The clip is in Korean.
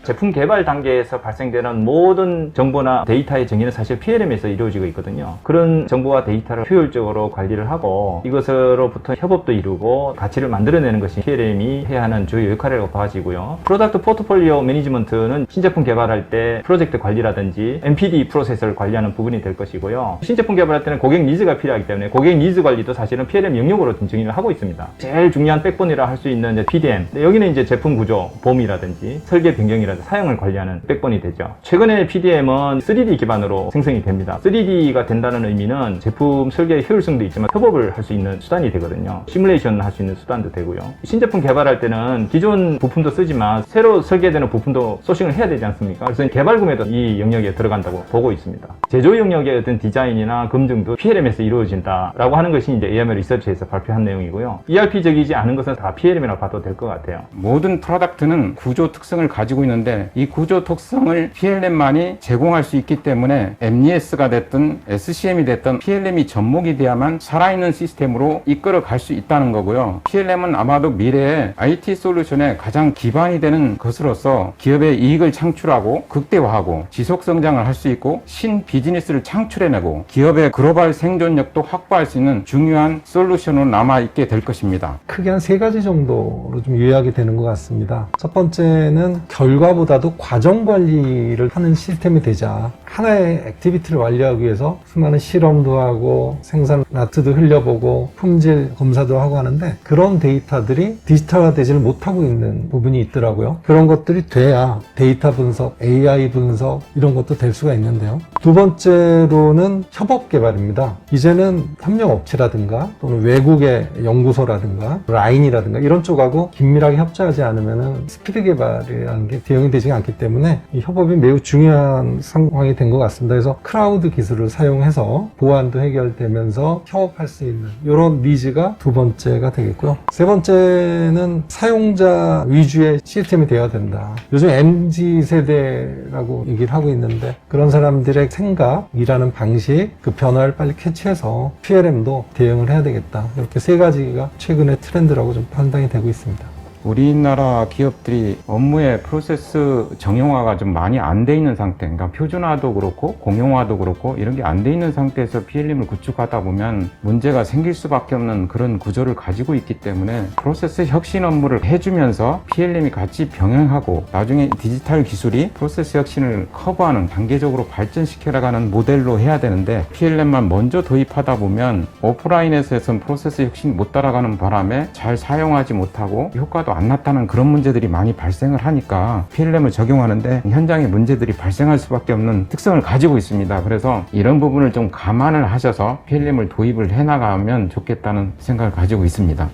제품 개발 단계에서 발생되는 모든 정보나 데이터의 정의는 사실 PLM에서 이루어지고 있거든요. 그런 정보와 데이터를 효율적으로 관리를 하고 이것으로부터 협업도 이루고 가치를 만들어내는 것이 PLM이 해야 하는 주요 역할이라고 봐지고요. 프로덕트 포트폴리오 매니지먼트는 신제품 개발할 때 프로젝트 관리라든지 NPD 프로세스를 관리하는 부분이 될 것이고요. 신제품 개발할 때는 고객 니즈가 필요하기 때문에 고객 니즈 관리도 사실은 PLM 영역으로 정의를 하고 있습니다. 제일 중요한 백본이라 할 수 있는 이제 PDM. 여기는 이제 제품 구조, 봄이라든지 설계 변경이라든지 사용을 관리하는 백본이 되죠. 최근에 PDM은 3D 기반으로 생성이 됩니다. 3D가 된다는 의미는 제품 설계의 효율성도 있지만 협업을 할 수 있는 수단이 되거든요. 시뮬레이션 할 수 있는 수단도 되고요. 신제품 개발할 때는 기존 부품도 쓰지만 새로 설계되는 부품도 소싱을 해야 되지 않습니까? 그래서 개발금에도 이 영역에 들어간다고 보고 있습니다. 제조 영역의 어떤 디자인이나 검증도 PLM에서 이루어진다라고 하는 것이 이제 AML 리서치에서 발표한 내용이고요. ERP적이지 않은 것은 다 PLM이라고 봐도 될 것 같아요. 모든 프로덕트는 구조 특성을 가지고 있는데 이 구조 특성을 PLM만이 제공할 수 있기 때문에 MES가 됐든 SCM이 됐든 PLM이 접목이 돼야만 살아있는 시스템으로 이끌어 갈 수 있다는 거고요. PLM은 아마도 미래의 IT 솔루션의 가장 기반이 되는 것으로서 기업의 이익을 창출하고 극대화하고 지속 성장을 할 수 있고 신 비즈니스를 창출해내고 기업의 글로벌 생존력도 확보할 수 있는 중요한 솔루션으로 남아있게 될 것입니다. 크게 한 3가지 정도로 좀 요약이 되는 것 같습니다. 첫 번째는 결과보다도 과정 관리를 하는 시스템이 되자 하나의 액티비티를 완료하기 위해서 수많은 실험도 하고 생산 라트도 흘려보고 품질 검사도 하고 하는데 그런 데이터들이 디지털화되지를 못하고 있는 부분이 있더라고요. 그런 것들이 돼야 데이터 분석, AI 분석 이런 것도 될 수가 있는데요. 두 번째로는 협업 개발입니다. 이제는 협력업체라든가 또는 외국의 연구소라든가 라인이라든가 이런 쪽하고 긴밀하게 협조하지 않으면 스피드 개발이라는 게 대응이 되지 않기 때문에 이 협업이 매우 중요한 상황이 된 것 같습니다. 그래서 클라우드 기술을 사용해서 보안도 해결되면서 협업할 수 있는 이런 니즈가 두 번째가 되겠고요. 세 번째는 사용자 위주의 시스템이 되어야 된다. 요즘 MZ세대라고 얘기를 하고 있는데 그런 사람들의 생각, 일하는 방식, 그 변화를 빨리 캐치해서 PLM도 대응을 해야 되겠다. 이렇게 3가지가 최근의 트렌드라고 좀 판단이 되고 있습니다. 우리나라 기업들이 업무의 프로세스 정형화가 좀 많이 안 돼 있는 상태, 그러니까 표준화도 그렇고 공용화도 그렇고 이런 게 안 돼 있는 상태에서 PLM을 구축하다 보면 문제가 생길 수밖에 없는 그런 구조를 가지고 있기 때문에 프로세스 혁신 업무를 해주면서 PLM이 같이 병행하고 나중에 디지털 기술이 프로세스 혁신을 커버하는 단계적으로 발전시켜나가는 모델로 해야 되는데 PLM만 먼저 도입하다 보면 오프라인에서는 프로세스 혁신이 못 따라가는 바람에 잘 사용하지 못하고 효과도 안 나타나는 그런 문제들이 많이 발생을 하니까 PLM을 적용하는데 현장에 문제들이 발생할 수밖에 없는 특성을 가지고 있습니다. 그래서 이런 부분을 좀 감안을 하셔서 PLM을 도입을 해나가면 좋겠다는 생각을 가지고 있습니다.